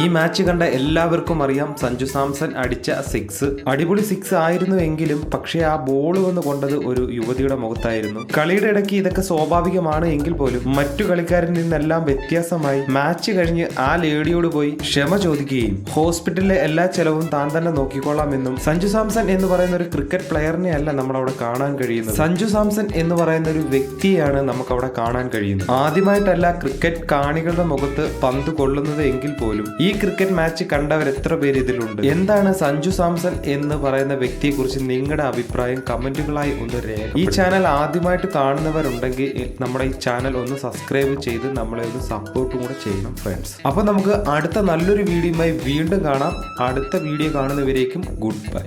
ഈ മാച്ച് കണ്ട എല്ലാവർക്കും അറിയാം സഞ്ജു സാംസൺ അടിച്ച 6 അടിപൊളി 6 ആയിരുന്നു എങ്കിലും പക്ഷേ ആ ബോൾ വന്ന് കൊണ്ടത് ഒരു യുവതിയുടെ മുഖത്തായിരുന്നു. കളിയുടെ ഇടയ്ക്ക് ഇതൊക്കെ സ്വാഭാവികമാണ് എങ്കിൽ പോലും മറ്റു കളിക്കാരിൽ നിന്നെല്ലാം വ്യത്യാസമായി മാച്ച് കഴിഞ്ഞ് ആ ലേഡിയോട് പോയി ക്ഷമ ചോദിക്കുകയും ഹോസ്പിറ്റലിലെ എല്ലാ ചെലവും താൻ തന്നെ നോക്കിക്കൊള്ളാമെന്നും സഞ്ജു സാംസൺ എന്ന് പറയുന്ന ഒരു ക്രിക്കറ്റ് പ്ലെയറിനെ അല്ല നമ്മൾ അവിടെ കാണാൻ കഴിയുന്നത്. സഞ്ജു സാംസൺ എന്ന് പറയുന്ന ഒരു വ്യക്തിയാണ് നമുക്ക് അവിടെ കാണാൻ കഴിയുന്നത്. ആദ്യമായിട്ടല്ല ക്രിക്കറ്റ് കാണികളുടെ മുഖത്ത് പന്ത് കൊള്ളുന്നത് എങ്കിൽ പോലും ഈ ക്രിക്കറ്റ് മാച്ച് കണ്ടവർ എത്ര പേര് ഇതിലുണ്ട്? എന്താണ് സഞ്ജു സാംസൺ എന്ന് പറയുന്ന വ്യക്തിയെ കുറിച്ച് നിങ്ങളുടെ അഭിപ്രായം കമന്റുകളായി ഒന്ന് രേഖ. ഈ ചാനൽ ആദ്യമായിട്ട് കാണുന്നവരുണ്ടെങ്കിൽ നമ്മുടെ ഈ ചാനൽ ഒന്ന് സബ്സ്ക്രൈബ് ചെയ്ത് നമ്മളെ ഒന്ന് സപ്പോർട്ടും കൂടെ ചെയ്യണം ഫ്രണ്ട്സ്. അപ്പൊ നമുക്ക് അടുത്ത നല്ലൊരു വീഡിയോയുമായി വീണ്ടും കാണാം. അടുത്ത വീഡിയോ കാണുന്നവരേക്കും ഗുഡ് ബൈ.